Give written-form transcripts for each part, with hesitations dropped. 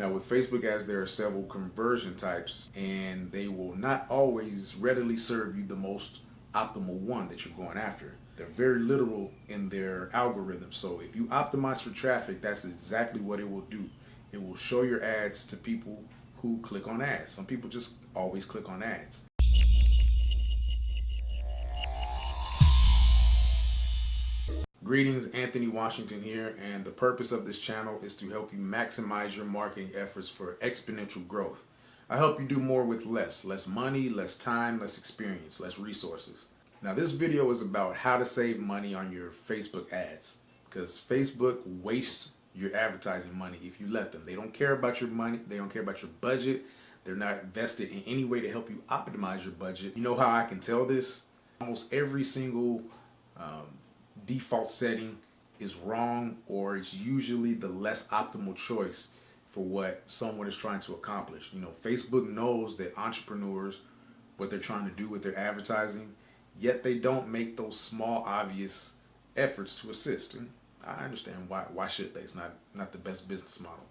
Now with Facebook ads, there are several conversion types, and they will not always readily serve you the most optimal one that you're going after. They're very literal in their algorithm. So if you optimize for traffic, that's exactly what it will do. It will show your ads to people who click on ads. Some people just always click on ads. Greetings, Anthony Washington here, and the purpose of this channel is to help you maximize your marketing efforts for exponential growth. I help you do more with less money, less time, less experience, less resources. Now this video is about how to save money on your Facebook ads, because Facebook wastes your advertising money if you let them. They don't care about your money, they don't care about your budget, they're not invested in any way to help you optimize your budget. You know how I can tell this? Almost every single default setting is wrong, or it's usually the less optimal choice for what someone is trying to accomplish. You know, Facebook knows that entrepreneurs, what they're trying to do with their advertising, yet they don't make those small, obvious efforts to assist. And I understand why should they? It's not the best business model.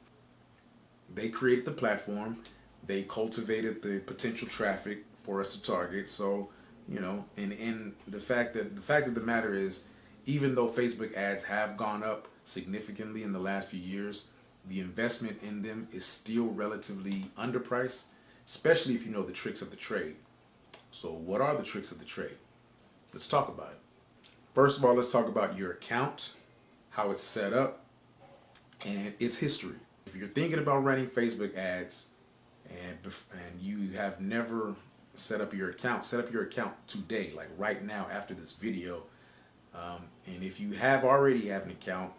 They created the platform, they cultivated the potential traffic for us to target. So, you know, and the fact of the matter is, even though Facebook ads have gone up significantly in the last few years, the investment in them is still relatively underpriced, especially if you know the tricks of the trade. So what are the tricks of the trade? Let's talk about it. First of all, let's talk about your account, how it's set up, and its history. If you're thinking about running Facebook ads and you have never set up your account today, like right now after this video. And if you already have an account,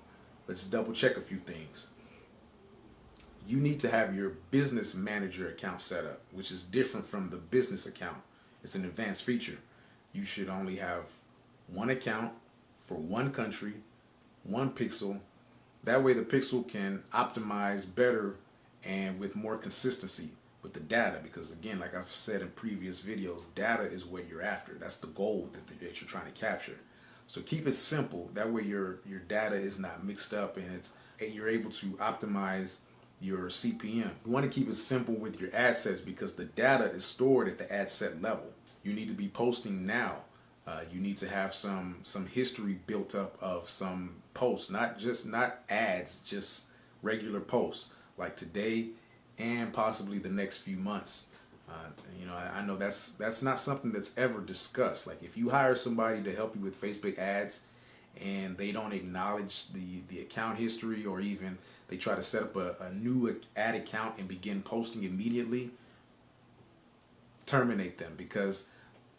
let's double check a few things. You need to have your business manager account set up, which is different from the business account. It's an advanced feature. You should only have one account for one country, one pixel. That way the pixel can optimize better and with more consistency with the data, because again, like I've said in previous videos, data is what you're after. That's the goal that you're trying to capture. So keep it simple. That way your data is not mixed up, and you're able to optimize your CPM. You want to keep it simple with your ad sets, because the data is stored at the ad set level. You need to be posting now. You need to have some history built up of some posts, not ads, just regular posts like today and possibly the next few months. You know, I know that's not something that's ever discussed. Like if you hire somebody to help you with Facebook ads and they don't acknowledge the account history, or even they try to set up a new ad account and begin posting immediately, terminate them, because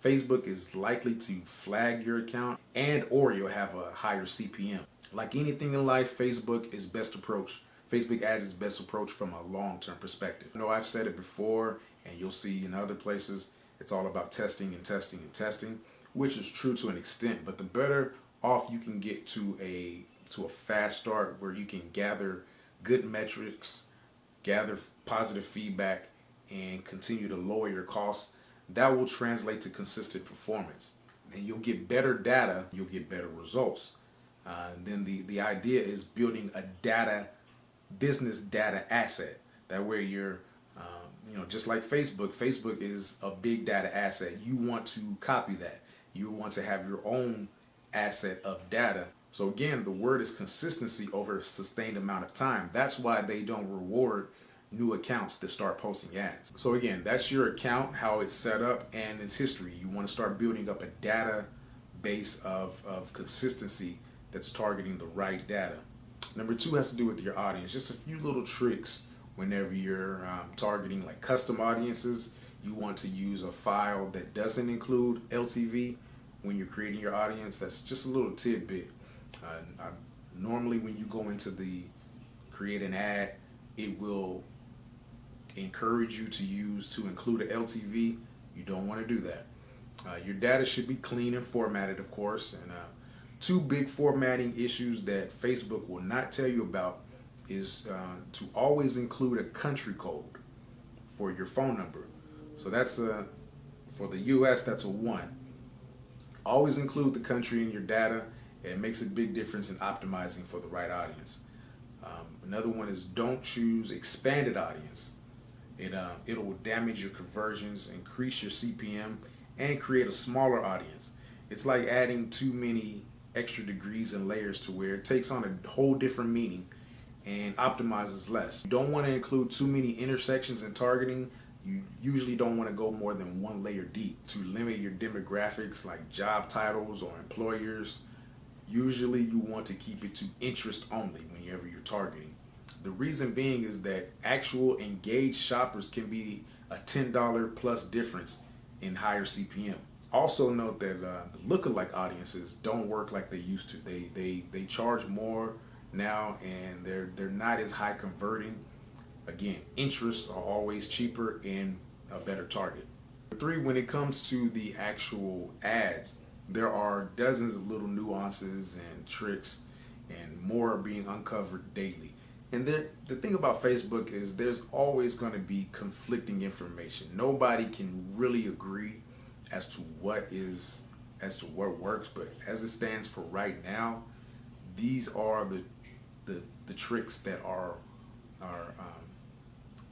Facebook is likely to flag your account, and or you'll have a higher CPM. Like anything in life, Facebook ads is best approached from a long-term perspective. You know, I've said it before, and you'll see in other places, it's all about testing and testing and testing, which is true to an extent. But the better off you can get to a fast start where you can gather good metrics, gather positive feedback, and continue to lower your costs, that will translate to consistent performance. And you'll get better data, you'll get better results. Then the idea is building a business data asset. That way you're, you know, just like Facebook is a big data asset. You want to copy that. You want to have your own asset of data. So again, the word is consistency over a sustained amount of time. That's why they don't reward new accounts that start posting ads. So again, that's your account, how it's set up, and its history. You want to start building up a database of consistency that's targeting the right data. Number two has to do with your audience. Just a few little tricks whenever you're targeting like custom audiences. You want to use a file that doesn't include LTV when you're creating your audience. That's just a little tidbit. Normally when you go into the create an ad, it will encourage you to include an LTV. You don't want to do that. Your data should be clean and formatted, of course. And two big formatting issues that Facebook will not tell you about is to always include a country code for your phone number. So that's for the US, that's a 1. Always include the country in your data. It makes a big difference in optimizing for the right audience. Another one is don't choose expanded audience. It'll damage your conversions, increase your CPM, and create a smaller audience. It's like adding too many extra degrees and layers to where it takes on a whole different meaning and optimizes less. You don't want to include too many intersections in targeting. You usually don't want to go more than one layer deep. To limit your demographics like job titles or employers, usually you want to keep it to interest only whenever you're targeting. The reason being is that actual engaged shoppers can be a $10 plus difference in higher CPM. Also note that the lookalike audiences don't work like they used to. They charge more now, and they're not as high converting. Again, interests are always cheaper and a better target. 3, when it comes to the actual ads, there are dozens of little nuances and tricks, and more are being uncovered daily. And the thing about Facebook is there's always going to be conflicting information. Nobody can really agree as to what works, but as it stands for right now, these are the tricks that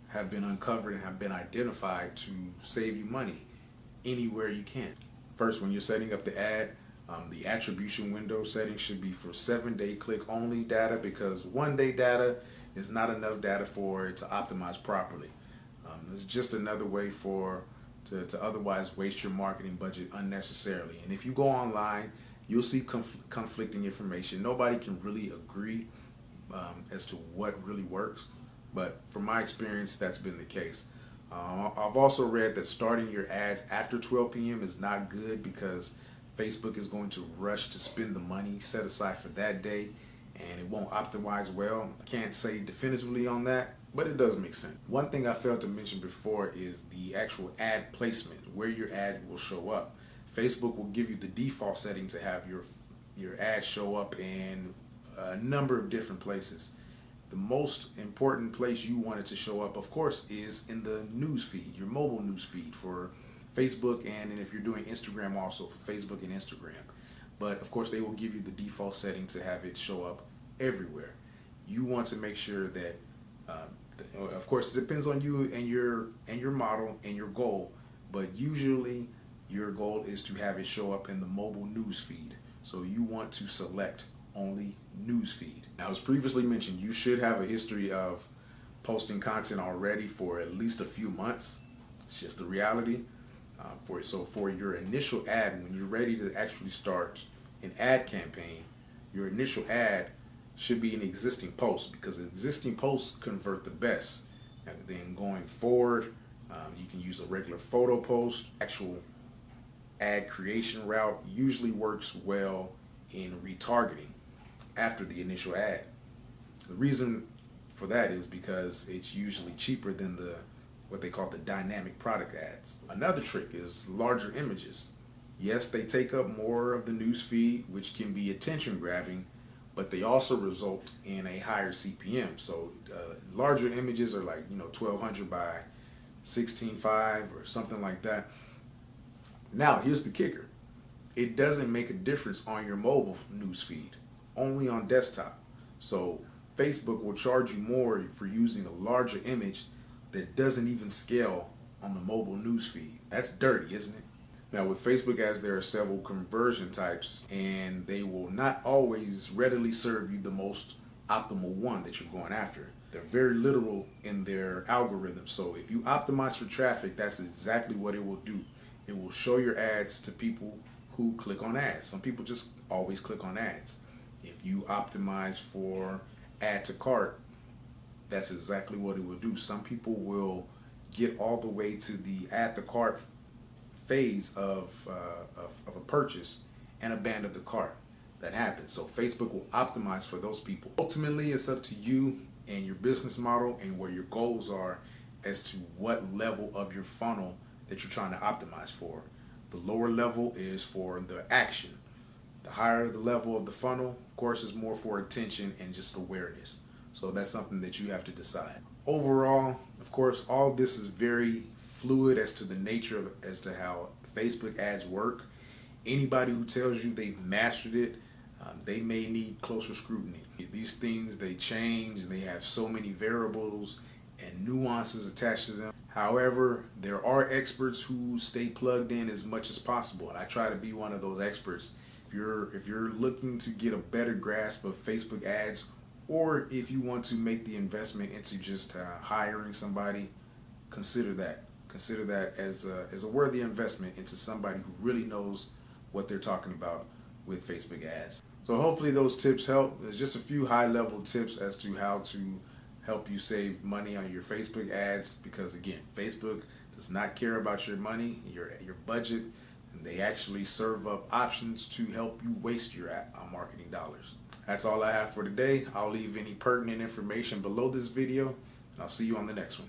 have been uncovered and have been identified to save you money anywhere you can. First, when you're setting up the ad, the attribution window setting should be for 7-day click only data, because 1-day data is not enough data for it to optimize properly. It's just another way to otherwise waste your marketing budget unnecessarily. And if you go online, you'll see conflicting information. Nobody can really agree as to what really works, but from my experience, that's been the case. I've also read that starting your ads after 12 p.m. is not good, because Facebook is going to rush to spend the money set aside for that day, and it won't optimize well. I can't say definitively on that, but it does make sense. One thing I failed to mention before is the actual ad placement, where your ad will show up. Facebook will give you the default setting to have your ad show up in a number of different places. The most important place you want it to show up, of course, is in the news feed, your mobile news feed for Facebook, and if you're doing Instagram, also for Facebook and Instagram. But of course, they will give you the default setting to have it show up everywhere. You want to make sure that, of course, it depends on you and your model and your goal, but usually your goal is to have it show up in the mobile news feed. So you want to select only news feed. Now, as previously mentioned, you should have a history of posting content already for at least a few months. It's just the reality. So for your initial ad, when you're ready to actually start an ad campaign, your initial ad should be an existing post, because existing posts convert the best. And then going forward, you can use a regular photo post. Actual ad creation route usually works well in retargeting after the initial ad. The reason for that is because it's usually cheaper than what they call the dynamic product ads. Another trick is larger images. Yes, they take up more of the news feed, which can be attention grabbing, but they also result in a higher CPM. So larger images are like 1200 by 16.5 or something like that. Now, here's the kicker. It doesn't make a difference on your mobile news feed, only on desktop. So Facebook will charge you more for using a larger image that doesn't even scale on the mobile news feed. That's dirty, isn't it? Now, with Facebook ads, there are several conversion types, and they will not always readily serve you the most optimal one that you're going after. They're very literal in their algorithm. So if you optimize for traffic, that's exactly what it will do. It will show your ads to people who click on ads. Some people just always click on ads. If you optimize for add to cart, that's exactly what it will do. Some people will get all the way to the add to cart phase of a purchase and abandon the cart. That happens. So Facebook will optimize for those people. Ultimately, it's up to you and your business model and where your goals are as to what level of your funnel that you're trying to optimize for. The lower level is for the action. The higher the level of the funnel, of course, is more for attention and just awareness. So that's something that you have to decide. Overall, of course, all this is very fluid as to the nature as to how Facebook ads work. Anybody who tells you they've mastered it, they may need closer scrutiny. These things, they change, and they have so many variables and nuances attached to them. However, there are experts who stay plugged in as much as possible, and I try to be one of those experts. If you're looking to get a better grasp of Facebook ads, or if you want to make the investment into just hiring somebody, consider that. Consider that as a worthy investment into somebody who really knows what they're talking about with Facebook ads. So hopefully those tips help. There's just a few high-level tips as to how to help you save money on your Facebook ads, because again, Facebook does not care about your money, your budget, and they actually serve up options to help you waste your marketing dollars. That's all I have for today. I'll leave any pertinent information below this video, and I'll see you on the next one.